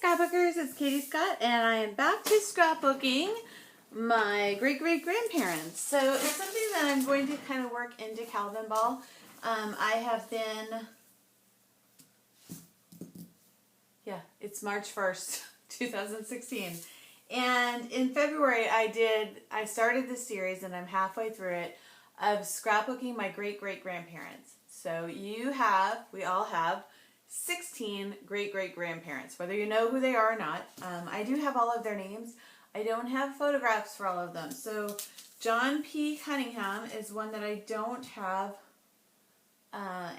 Scrapbookers, it's Katie Scott, and I am back to scrapbooking my great-great-grandparents. So it's something that I'm going to kind of work into Calvin Ball. I have been, it's March 1st, 2016. And in February I started this series, and I'm halfway through it, of scrapbooking my great-great-grandparents. So we all have 16 great-great-grandparents, whether you know who they are or not. I do have all of their names. I don't have photographs for all of them. So John P. Cunningham is one that I don't have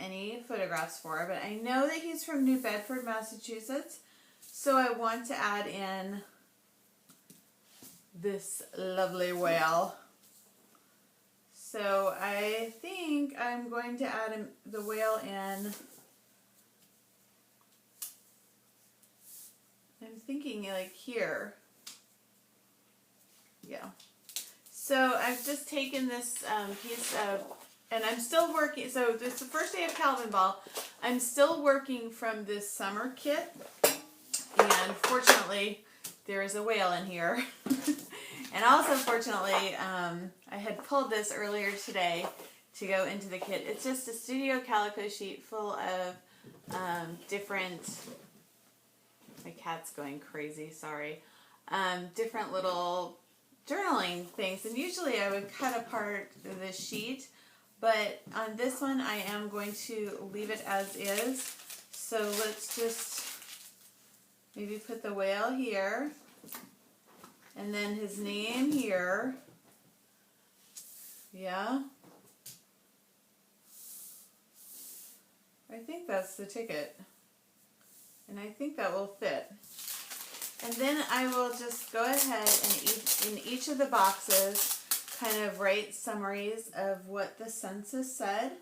any photographs for, but I know that he's from New Bedford, Massachusetts. So I want to add in this lovely whale. So I think I'm going to add the whale in. I'm thinking like here. Yeah. So I've just taken this piece of, and I'm still working, so this is the first day of Calvin Ball. I'm still working from this summer kit, and fortunately there is a whale in here. And also fortunately I had pulled this earlier today to go into the kit. It's just a studio calico sheet full of different, my cat's going crazy, sorry, different little journaling things. And usually I would cut apart the sheet, but on this one I am going to leave it as is. So let's just maybe put the whale here, and then his name here. Yeah. I think that's the ticket. And I think that will fit. And then I will just go ahead and in each of the boxes kind of write summaries of what the census said,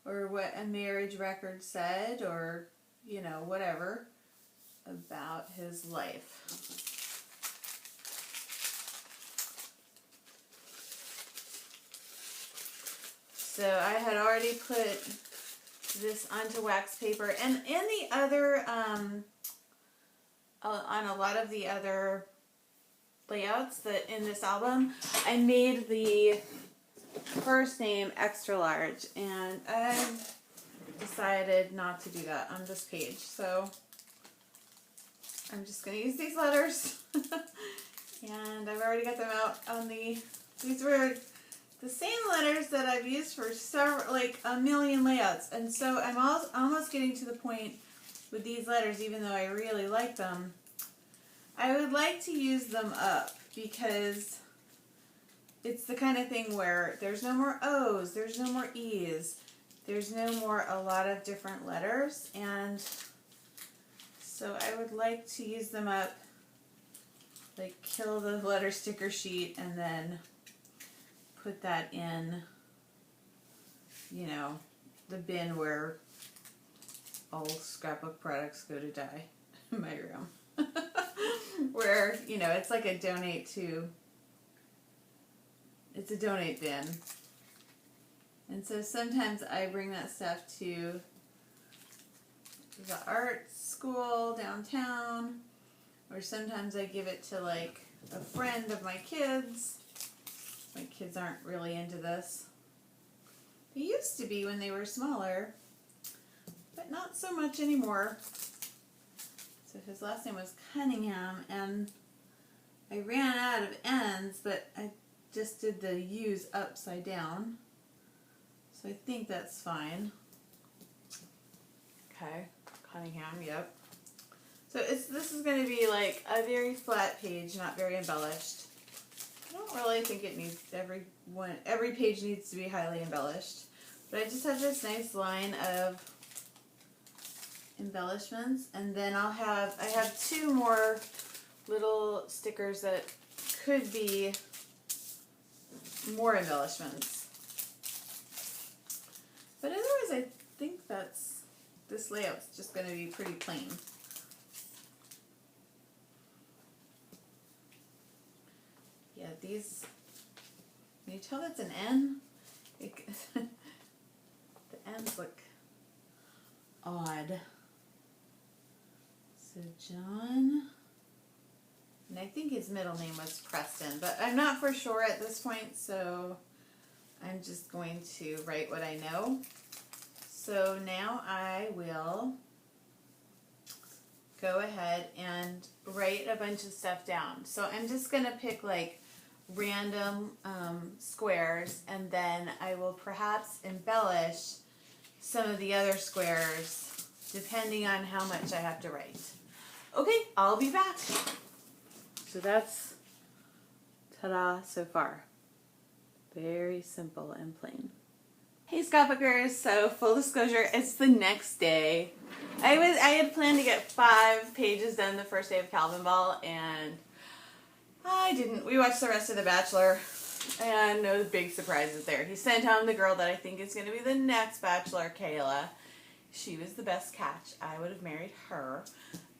or what a marriage record said, or, you know, whatever about his life. So I had already put this onto wax paper, and in the other, on a lot of the other layouts that in this album, I made the first name extra large, and I decided not to do that on this page. So I'm just going to use these letters, and I've already got them out on these were the same letters that I've used for several, like a million layouts. And so I'm almost getting to the point with these letters, even though I really like them, I would like to use them up, because it's the kind of thing where there's no more O's, there's no more E's, there's no more a lot of different letters, and so I would like to use them up, like kill the letter sticker sheet and then put that in, you know, the bin where all scrapbook products go to die, in my room. Where, you know, it's like a donate bin. And so sometimes I bring that stuff to the art school downtown, or sometimes I give it to like a friend of my kids. My kids aren't really into this. They used to be when they were smaller, but not so much anymore. So his last name was Cunningham, and I ran out of N's, but I just did the U's upside down. So I think that's fine. Okay, Cunningham, yep. So this is going to be like a very flat page, not very embellished. I don't really think it needs, every page needs to be highly embellished. But I just have this nice line of embellishments, and then I have two more little stickers that could be more embellishments. But otherwise I think this layout's just going to be pretty plain. Yeah, these, can you tell that's an N? The N's look odd. So John, and I think his middle name was Preston, but I'm not for sure at this point, so I'm just going to write what I know. So now I will go ahead and write a bunch of stuff down. So I'm just going to pick like random squares, and then I will perhaps embellish some of the other squares depending on how much I have to write. Okay, I'll be back. So that's ta-da so far. Very simple and plain. Hey scrapbookers, so full disclosure, it's the next day. I had planned to get 5 pages done the first day of Calvin Ball, and I didn't. We watched the rest of The Bachelor, and no big surprises there. He sent home the girl that I think is going to be the next Bachelor, Kayla. She was the best catch. I would have married her.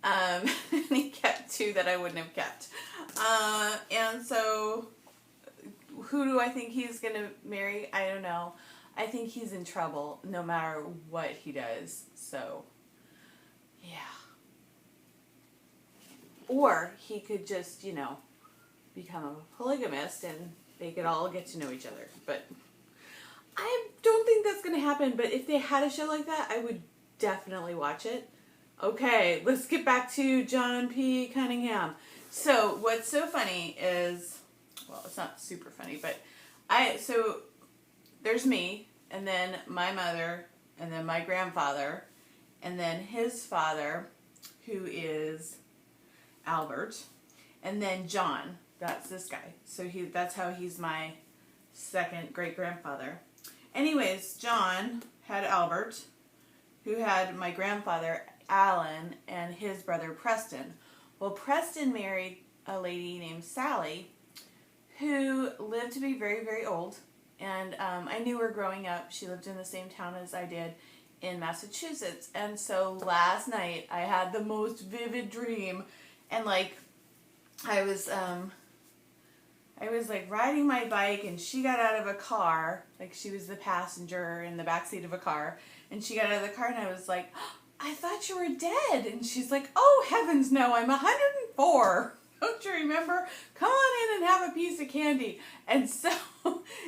And he kept 2 that I wouldn't have kept. And so, who do I think he's going to marry? I don't know. I think he's in trouble no matter what he does. So, yeah. Or he could just, you know, become a polygamist and they could all get to know each other. But I don't think that's going to happen. But if they had a show like that, I would definitely watch it. Okay, let's get back to John P. Cunningham. So what's so funny is, well, it's not super funny, but so there's me, and then my mother, and then my grandfather, and then his father, who is Albert, and then John. That's this guy. So that's how he's my second great-grandfather. Anyways, John had Albert, who had my grandfather, Alan, and his brother, Preston. Well, Preston married a lady named Sally, who lived to be very, very old. And I knew her growing up. She lived in the same town as I did in Massachusetts. And so last night, I had the most vivid dream. And, like, I was like riding my bike, and she got out of a car, like she was the passenger in the backseat of a car, and she got out of the car, and I was like, oh, I thought you were dead. And she's like, oh heavens no, I'm 104. Don't you remember? Come on in and have a piece of candy. And so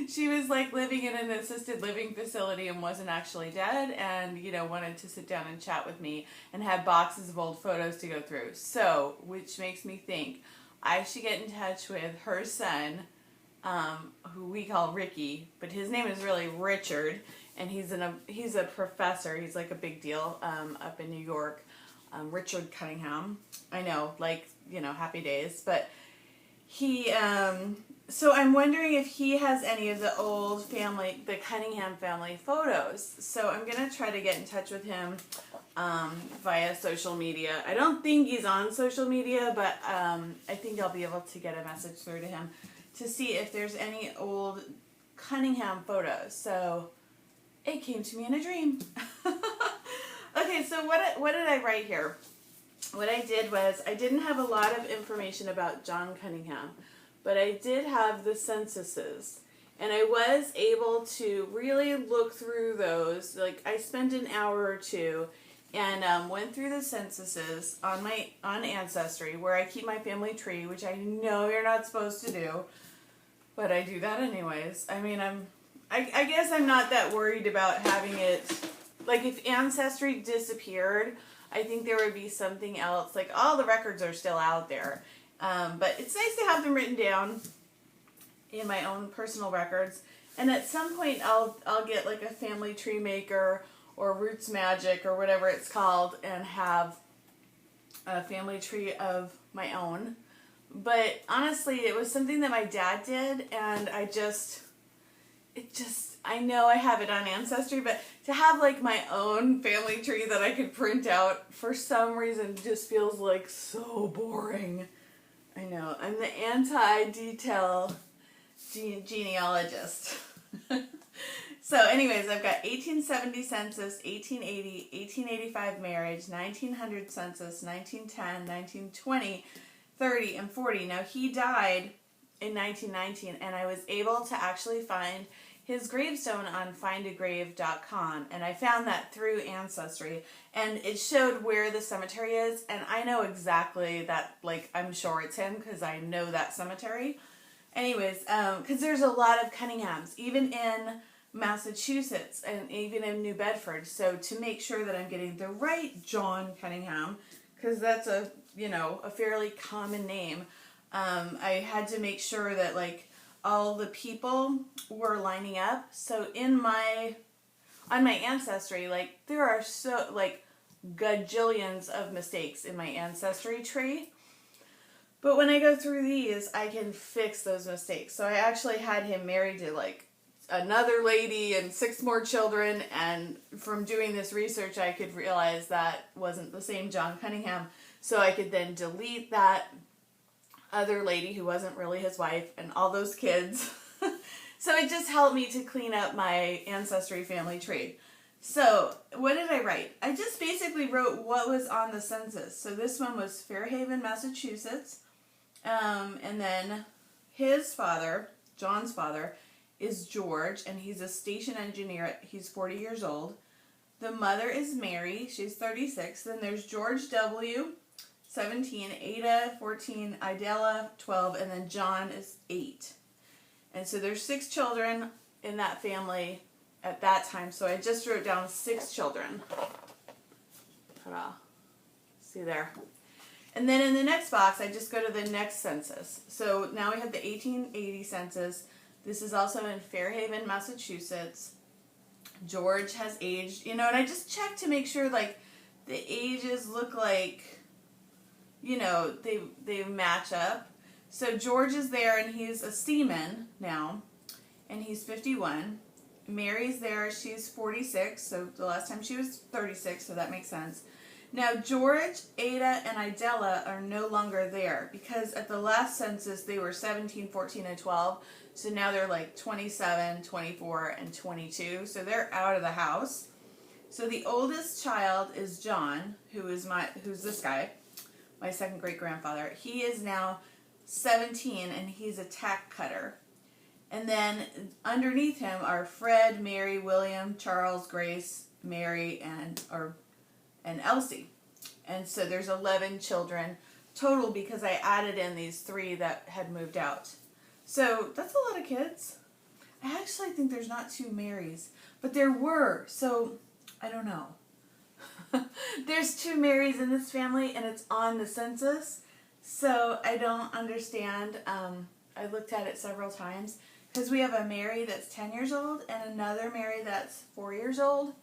she was like living in an assisted living facility and wasn't actually dead, and, you know, wanted to sit down and chat with me and had boxes of old photos to go through. So, which makes me think I should get in touch with her son, who we call Ricky, but his name is really Richard, and he's a professor. He's like a big deal up in New York. Richard Cunningham. I know, like, you know, happy days. But he, so I'm wondering if he has any of the old family, the Cunningham family photos. So I'm going to try to get in touch with him via social media. I don't think he's on social media, but I think I'll be able to get a message through to him to see if there's any old Cunningham photos. So it came to me in a dream. Okay, so what did I write here? What I did was, I didn't have a lot of information about John Cunningham, but I did have the censuses. And I was able to really look through those. Like, I spent an hour or two and went through the censuses on Ancestry, where I keep my family tree, which I know you're not supposed to do, but I do that anyways. I mean, I guess I'm not that worried about having it. Like, if Ancestry disappeared, I think there would be something else. Like, all the records are still out there. But it's nice to have them written down in my own personal records. And at some point, I'll get, like, a family tree maker or Roots Magic or whatever it's called and have a family tree of my own. But, honestly, it was something that my dad did, and I know I have it on Ancestry, but to have, like, my own family tree that I could print out, for some reason, just feels, like, so boring. I know. I'm the anti-detail genealogist. So, anyways, I've got 1870 census, 1880, 1885 marriage, 1900 census, 1910, 1920, 30, and 40. Now, he died in 1919, and I was able to actually find his gravestone on findagrave.com, and I found that through Ancestry, and it showed where the cemetery is, and I know exactly that, like, I'm sure it's him because I know that cemetery. Anyways, because there's a lot of Cunninghams, even in Massachusetts and even in New Bedford. So to make sure that I'm getting the right John Cunningham, because that's a fairly common name, I had to make sure that like all the people were lining up. So on my Ancestry, like there are so like gajillions of mistakes in my Ancestry tree. But when I go through these, I can fix those mistakes. So I actually had him married to like another lady and 6 more children, and from doing this research I could realize that wasn't the same John Cunningham, so I could then delete that other lady who wasn't really his wife and all those kids. So it just helped me to clean up my Ancestry family tree. So what did I write? I just basically wrote what was on the census. So this one was Fairhaven, Massachusetts, and then his father, John's father, is George, and he's a station engineer. He's 40 years old. The mother is Mary. She's 36. Then there's George W., 17, Ada, 14, Idella, 12, and then John is 8. And so there's 6 children in that family at that time. So I just wrote down 6 children. Ta-da. See there. And then in the next box, I just go to the next census. So now we have the 1880 census. This is also in Fairhaven, Massachusetts. George has aged, and I just check to make sure, like, the ages look like, they match up. So George is there, and he's a seaman now, and he's 51. Mary's there, she's 46, so the last time she was 36, so that makes sense. Now, George, Ada, and Idella are no longer there, because at the last census, they were 17, 14, and 12, so now they're like 27, 24, and 22. So they're out of the house. So the oldest child is John, who's this guy, my second great grandfather. He is now 17, and he's a tack cutter. And then underneath him are Fred, Mary, William, Charles, Grace, Mary, and Elsie. And so there's 11 children total because I added in these 3 that had moved out. So that's a lot of kids. I actually think there's not 2 Marys, but there were, so I don't know. There's 2 Marys in this family, and it's on the census, so I don't understand. I looked at it several times, because we have a Mary that's 10 years old and another Mary that's 4 years old.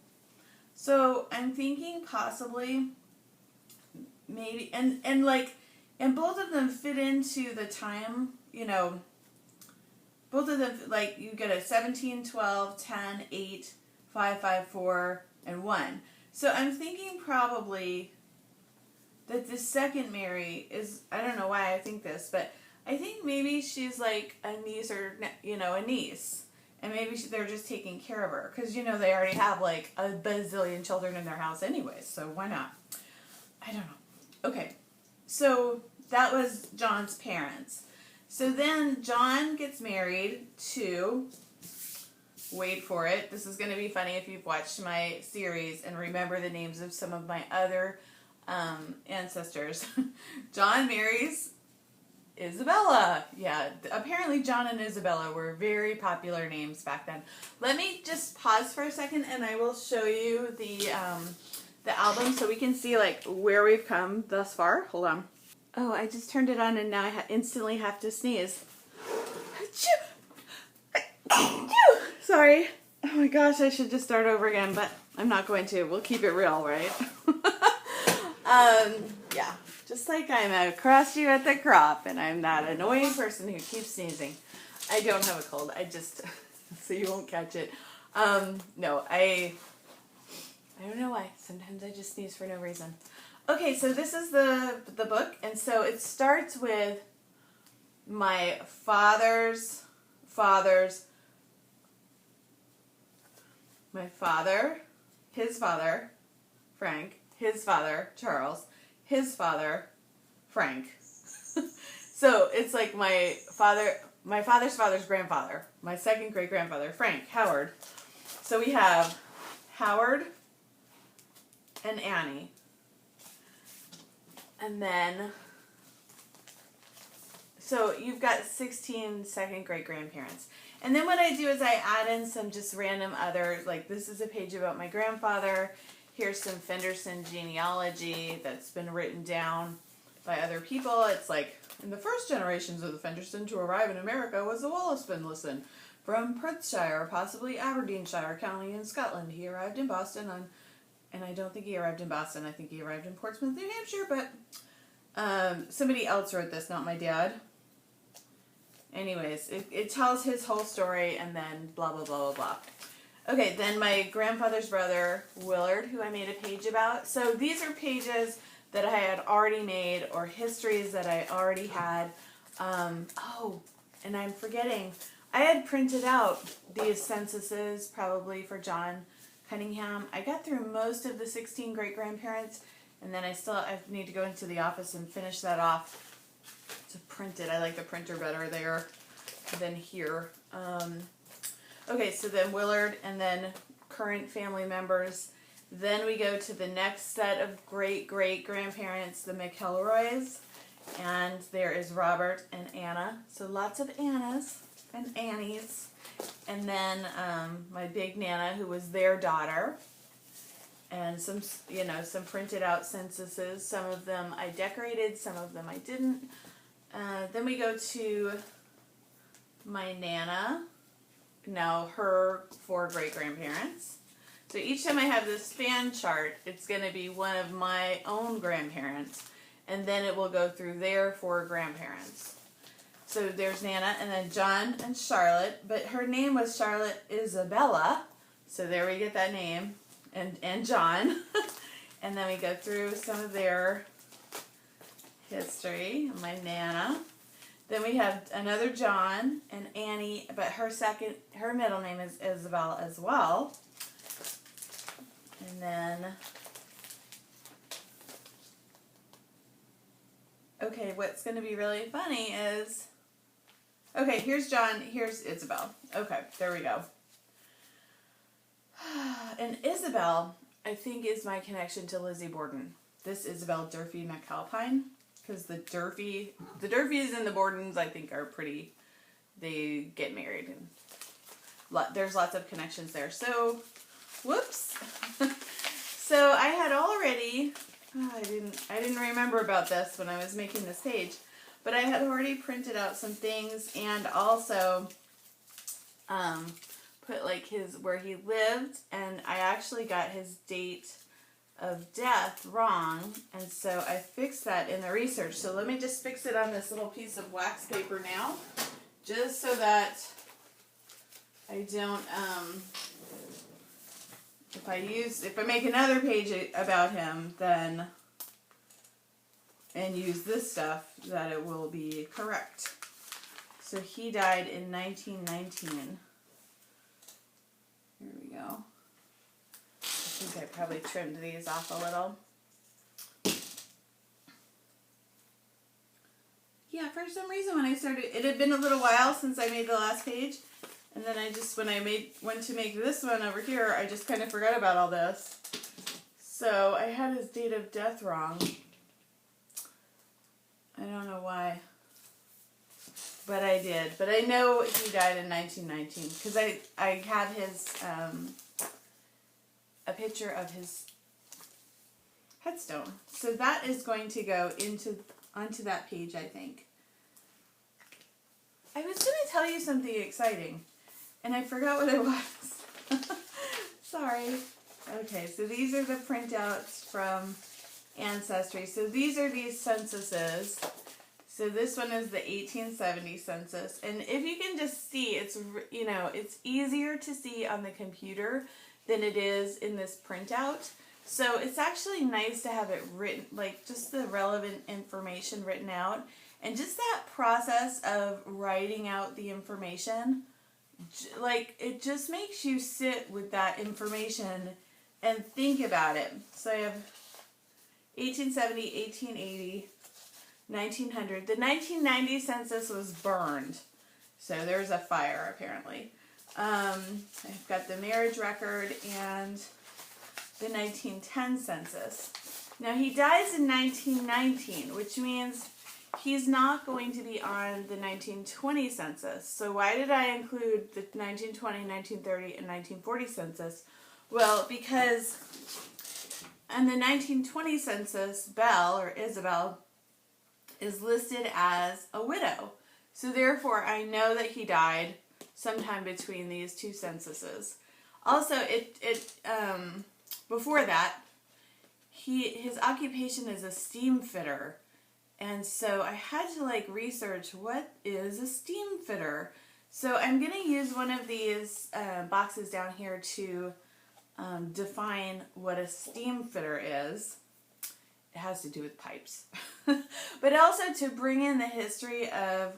So I'm thinking possibly, maybe, and both of them fit into the time, both of them, like, you get a 17, 12, 10, 8, 5, 5, 4, and 1. So I'm thinking probably that the second Mary is, I don't know why I think this, but I think maybe she's like a niece or, a niece. And maybe they're just taking care of her. Because, they already have like a bazillion children in their house anyway. So why not? I don't know. Okay. So that was John's parents. So then John gets married to, wait for it, this is going to be funny if you've watched my series and remember the names of some of my other ancestors. John marries Isabella. Yeah, apparently John and Isabella were very popular names back then. Let me just pause for a second and I will show you the album so we can see like where we've come thus far. Hold on. Oh, I just turned it on and now I instantly have to sneeze. Sorry. Oh my gosh, I should just start over again, but I'm not going to. We'll keep it real, right? Yeah. Just like I'm across you at the crop, and I'm that annoying person who keeps sneezing. I don't have a cold. I just, so you won't catch it. No, I don't know why. Sometimes I just sneeze for no reason. Okay, so this is the book, and so it starts with my father's my father, his father, Frank, his father, Charles, his father, Frank. So it's like my my father's father's grandfather, my second great grandfather, Frank Howard. So we have Howard and Annie. And then, so you've got 16 second great grandparents. And then what I do is I add in some just random other, like this is a page about my grandfather. Here's some Fenderson genealogy that's been written down by other people. It's like, in the first generations of the Fenderson to arrive in America was the Wallace Finlayson from Perthshire, possibly Aberdeenshire, county in Scotland. He arrived in Boston on, and I don't think he arrived in Boston, I think he arrived in Portsmouth, New Hampshire, but somebody else wrote this, not my dad. Anyways, it tells his whole story and then blah, blah, blah, blah, blah. Okay, then my grandfather's brother, Willard, who I made a page about. So these are pages that I had already made or histories that I already had. Oh, and I'm forgetting. I had printed out these censuses probably for John Cunningham. I got through most of the 16 great-grandparents, and then I need to go into the office and finish that off to print it. I like the printer better there than here. Okay, so then Willard and then current family members. Then we go to the next set of great-great-grandparents, the McElroys, and there is Robert and Anna. So lots of Annas and Annies. And then my big Nana, who was their daughter, and some printed out censuses. Some of them I decorated, some of them I didn't. Then we go to my Nana, now her 4 great-grandparents. So each time I have this span chart, it's going to be one of my own grandparents, and then it will go through their 4 grandparents. So there's Nana, and then John and Charlotte, but her name was Charlotte Isabella, so there we get that name, and John. And then we go through some of their history, my Nana. Then we have another John and Annie, but her middle name is Isabel as well. And then, okay, what's going to be really funny is, okay, here's John, here's Isabel. Okay, there we go. And Isabel, I think, is my connection to Lizzie Borden. This Isabel Durfee McAlpine, because the Durfees and the Bordens, I think, are pretty, they get married. And there's lots of connections there. So, whoops. So I had already, I didn't remember about this when I was making this page, but I had already printed out some things and also put like where he lived, and I actually got his date of death wrong, and so I fixed that in the research. So let me just fix it on this little piece of wax paper now, just so that I don't, if I make another page about him, then, and use this stuff, that it will be correct. So he died in 1919. Here we go. I think I probably trimmed these off a little. Yeah, for some reason when I started, it had been a little while since I made the last page. And then when I went to make this one over here, I just kind of forgot about all this. So I had his date of death wrong. I don't know why. But I did. But I know he died in 1919. Because I have his, a picture of his headstone. So that is going to go onto that page, I think. I was going to tell you something exciting. And I forgot what it was. Sorry. Okay, so these are the printouts from Ancestry. So these are these censuses. So this one is the 1870 census. And if you can just see, it's easier to see on the computer than it is in this printout. So it's actually nice to have it written, like just the relevant information written out. And just that process of writing out the information, like, it just makes you sit with that information and think about it. So I have 1870, 1880, 1900. The 1990 census was burned. So there's a fire, apparently. I've got the marriage record and the 1910 census. Now, he dies in 1919, which means he's not going to be on the 1920 census. So why did I include the 1920, 1930, and 1940 census? Well, because in the 1920 census, Belle, or Isabel, is listed as a widow. So therefore, I know that he died sometime between these two censuses. Also, before that, his occupation is a steam fitter. And so I had to research what is a steam fitter. So I'm going to use one of these boxes down here to define what a steam fitter is. It has to do with pipes. But also to bring in the history of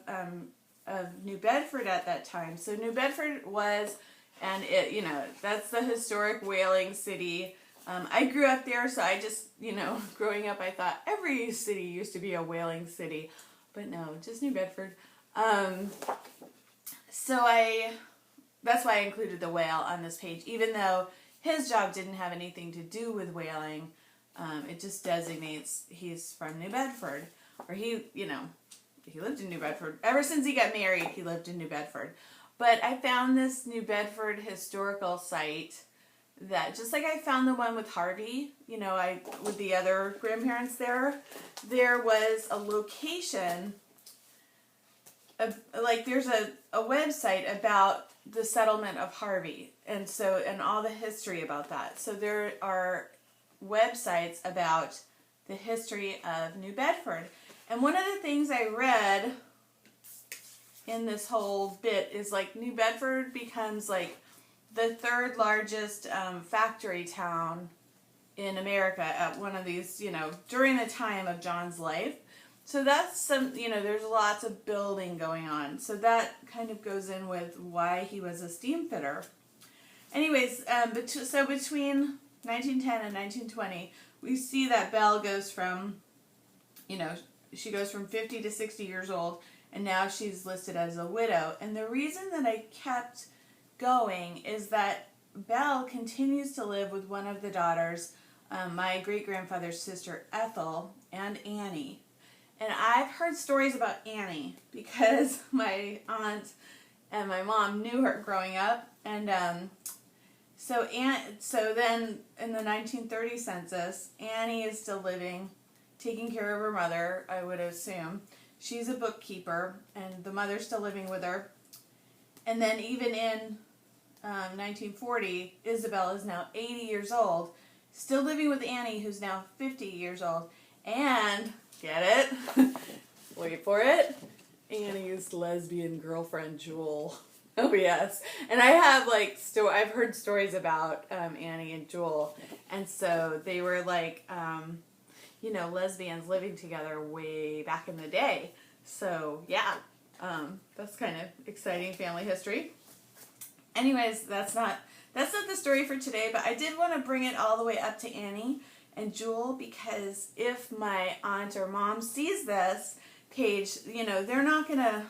New Bedford at that time. So New Bedford was, and that's the historic whaling city. I grew up there, so I just, growing up, I thought every city used to be a whaling city. But no, just New Bedford. That's why I included the whale on this page, even though his job didn't have anything to do with whaling. It just designates he's from New Bedford, or he lived in New Bedford. Ever since he got married, he lived in New Bedford. But I found this New Bedford historical site that, just like I found the one with Harvey, with the other grandparents there was a location, there's a website about the settlement of Harvey, and all the history about that. So there are websites about the history of New Bedford. And one of the things I read in this whole bit is New Bedford becomes the third largest factory town in America at one of these, during the time of John's life. So that's there's lots of building going on. So that kind of goes in with why he was a steam fitter. Anyways, so between 1910 and 1920, we see that Belle goes from, she goes from 50 to 60 years old, and now she's listed as a widow. And the reason that I kept going is that Belle continues to live with one of the daughters, my great-grandfather's sister Ethel, and Annie. And I've heard stories about Annie because my aunt and my mom knew her growing up. And so then in the 1930 census, Annie is still living, taking care of her mother, I would assume. She's a bookkeeper, and the mother's still living with her. And then even in 1940, Isabel is now 80 years old, still living with Annie, who's now 50 years old. And, get it? Wait for it. Annie's lesbian girlfriend, Jewel. Oh, yes. And I have, I've heard stories about Annie and Jewel. And so they were, lesbians living together way back in the day. So, yeah. That's kind of exciting family history. Anyways, that's not the story for today, but I did want to bring it all the way up to Annie and Jewel, because if my aunt or mom sees this page, they're not gonna,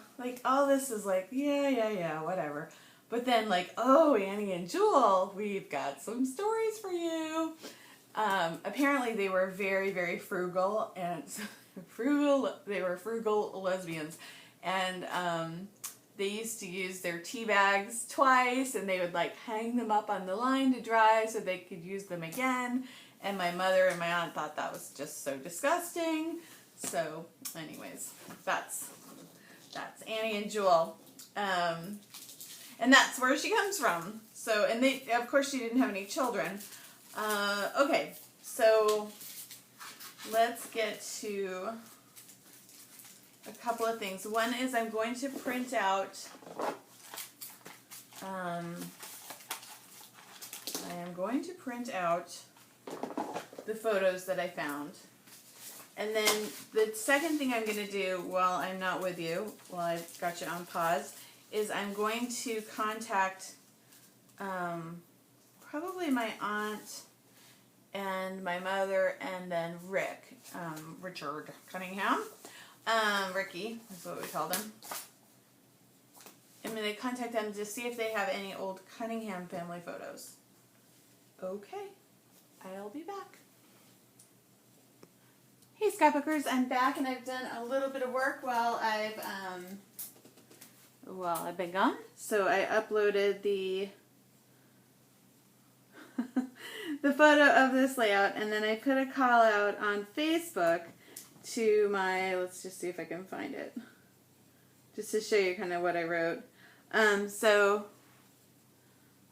all this is yeah, whatever. But then, oh, Annie and Jewel, we've got some stories for you. Apparently they were very, very frugal, and they were frugal lesbians. And, they used to use their tea bags twice, and they would hang them up on the line to dry so they could use them again. And my mother and my aunt thought that was just so disgusting. So, anyways, that's Annie and Jewel. And that's where she comes from. So, and of course she didn't have any children. Okay, so let's get to a couple of things. One is I'm going to print out the photos that I found. And then the second thing I'm going to do while I'm not with you, while I've got you on pause, is I'm going to contact probably my aunt and my mother, and then Richard Cunningham. Ricky is what we called him. I'm going to contact them to see if they have any old Cunningham family photos. Okay, I'll be back. Hey scrapbookers, I'm back and I've done a little bit of work while I've been gone. So I uploaded the the photo of this layout, and then I put a call out on Facebook to my, let's just see if I can find it, just to show you kind of what I wrote. So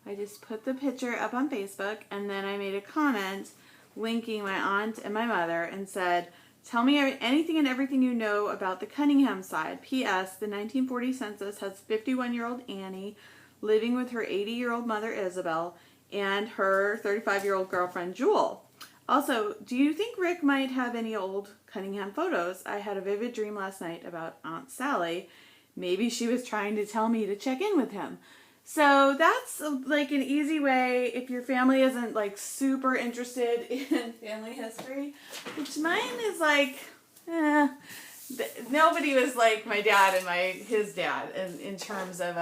I just put the picture up on Facebook, and then I made a comment linking my aunt and my mother and said, tell me anything and everything you know about the Cunningham side. P.S. The 1940 census has 51-year-old Annie living with her 80-year-old mother Isabel and her 35-year-old girlfriend Jewel. Also, do you think Rick might have any old Cunningham photos? I had a vivid dream last night about Aunt Sally. Maybe she was trying to tell me to check in with him. So that's like an easy way if your family isn't like super interested in family history, which mine is like, nobody was like my dad and his dad in terms of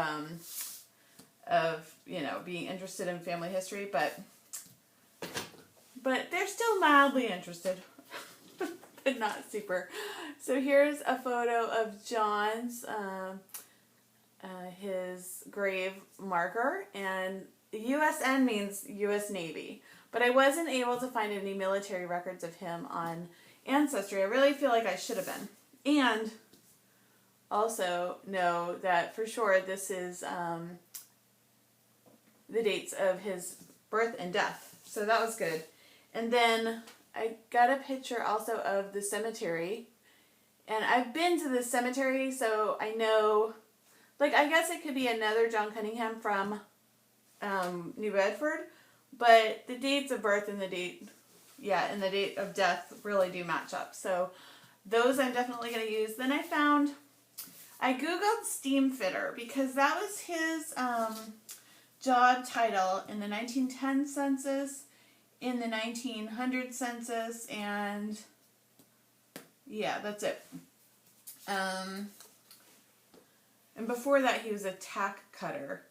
you know, being interested in family history, but they're still mildly interested, but not super. So here's a photo of John's his grave marker, and USN means U.S. Navy, but I wasn't able to find any military records of him on Ancestry. I really feel like I should have been. And also know that for sure this is the dates of his birth and death, so that was good. And then I got a picture also of the cemetery, and I've been to the cemetery, so I know. Like, I guess it could be another John Cunningham from New Bedford, but the dates of birth and the date of death really do match up. So those I'm definitely going to use. Then I Googled steam fitter because that was his job title in the 1910 census, in the 1900 census, and yeah, that's it. And before that, he was a tack cutter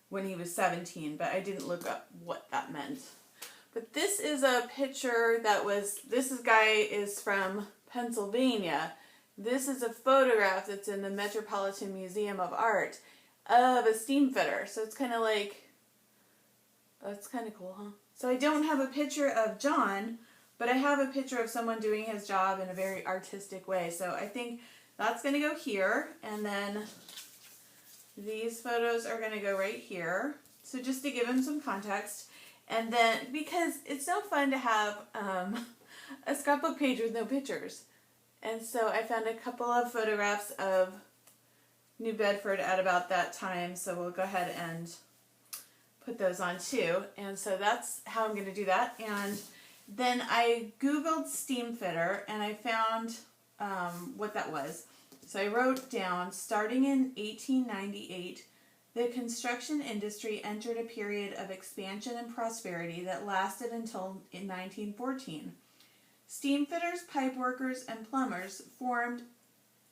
when he was 17, but I didn't look up what that meant. But this is a picture this guy is from Pennsylvania. This is a photograph that's in the Metropolitan Museum of Art of a steam fitter. So it's kind of like, that's kind of cool, huh? So I don't have a picture of John, but I have a picture of someone doing his job in a very artistic way. So I think that's going to go here, and then these photos are going to go right here. So just to give him some context, and then because it's so fun to have a scrapbook page with no pictures, and so I found a couple of photographs of New Bedford at about that time, so we'll go ahead and put those on too. And so that's how I'm going to do that. And then I Googled steam fitter, and I found what that was. So I wrote down, starting in 1898, the construction industry entered a period of expansion and prosperity that lasted until 1914. Steam fitters, pipe workers, and plumbers formed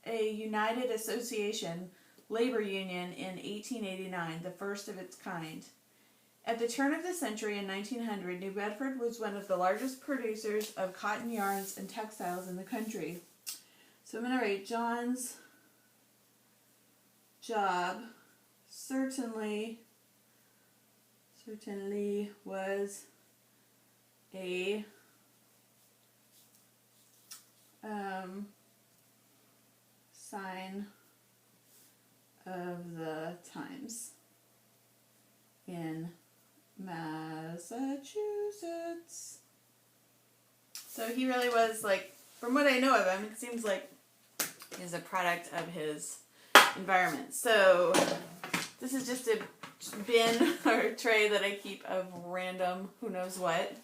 a united association, labor union, in 1889, the first of its kind. At the turn of the century in 1900, New Bedford was one of the largest producers of cotton yarns and textiles in the country. So I'm going to write John's job certainly was a sign of the times in Massachusetts. So he really was, like, from what I know of him, it seems like he's a product of his environment. So this is just a bin or tray that I keep of random who knows what.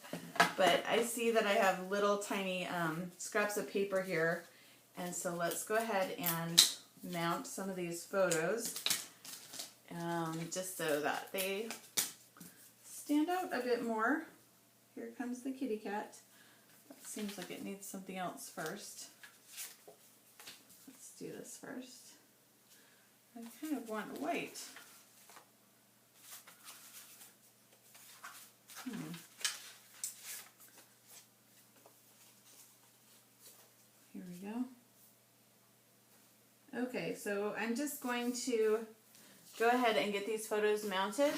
But I see that I have little tiny scraps of paper here. And so let's go ahead and mount some of these photos just so that they stand out a bit more. Here comes the kitty cat. That seems like it needs something else first. Let's do this first. I kind of want white. Here we go. Okay, so I'm just going to go ahead and get these photos mounted,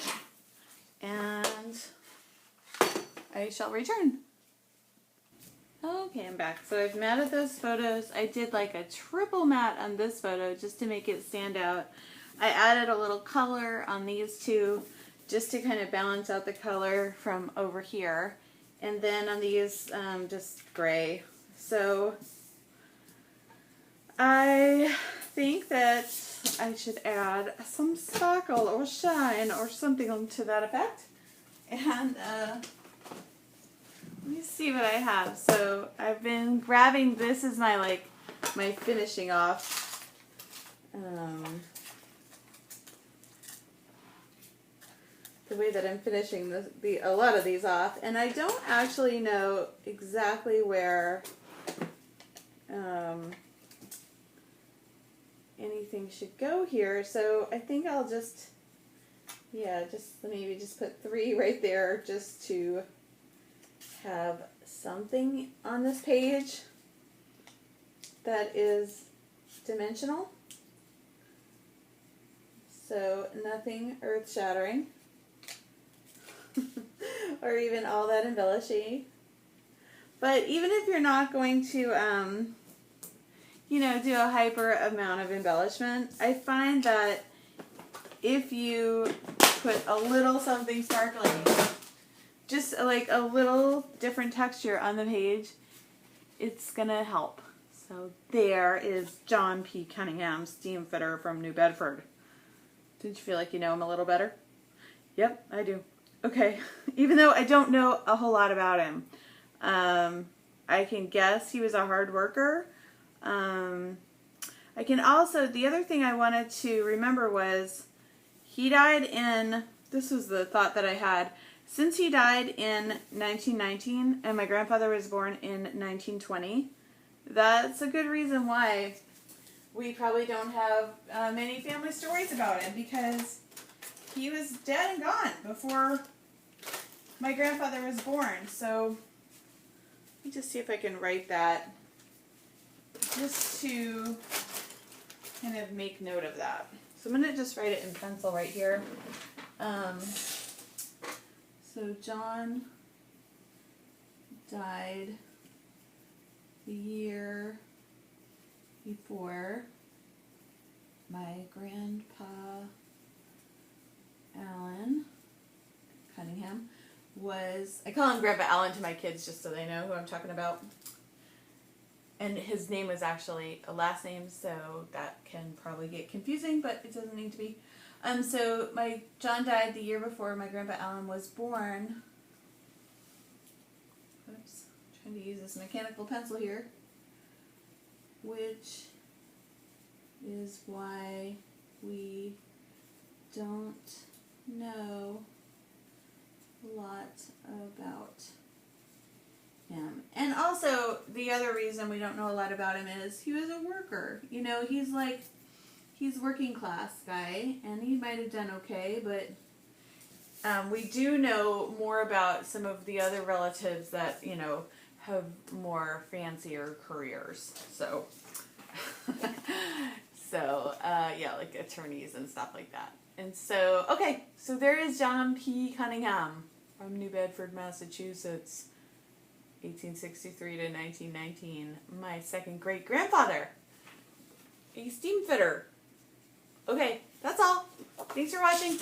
and I shall return. Okay, I'm back. So I've matted those photos. I did like a triple mat on this photo just to make it stand out. I added a little color on these two just to kind of balance out the color from over here. And then on these, just gray. So I think that I should add some sparkle or shine or something to that effect. And let me see what I have. So I've been grabbing, this is my my finishing off. The way that I'm finishing a lot of these off, and I don't actually know exactly where anything should go here, so I think I'll just maybe just put 3 right there just to have something on this page that is dimensional. So nothing earth-shattering or even all that embellishing. But even if you're not going to, do a hyper amount of embellishment, I find that if you put a little something sparkly, just like a little different texture on the page, it's gonna help. So there is John P. Cunningham, steam fitter from New Bedford. Did you feel like you know him a little better? Yep, I do. Okay, even though I don't know a whole lot about him, I can guess he was a hard worker. I can also, the other thing I wanted to remember was he died in, this was the thought that I had, since he died in 1919 and my grandfather was born in 1920, that's a good reason why we probably don't have many family stories about him, because he was dead and gone before my grandfather was born. So let me just see if I can write that just to kind of make note of that. So I'm going to just write it in pencil right here. So John died the year before my grandpa Alan Cunningham was, I call him Grandpa Alan to my kids just so they know who I'm talking about. And his name was actually a last name, so that can probably get confusing, but it doesn't need to be. So my John died the year before my Grandpa Alan was born. Oops, I'm trying to use this mechanical pencil here, which is why we don't know a lot about him. And also, the other reason we don't know a lot about him is he was a worker. You know, he's working class guy, and he might have done okay, but we do know more about some of the other relatives that, have more fancier careers. So, yeah, like attorneys and stuff like that. And so, okay, so there is John P. Cunningham from New Bedford, Massachusetts, 1863 to 1919. My second great grandfather, a steam fitter. Okay, that's all. Thanks for watching.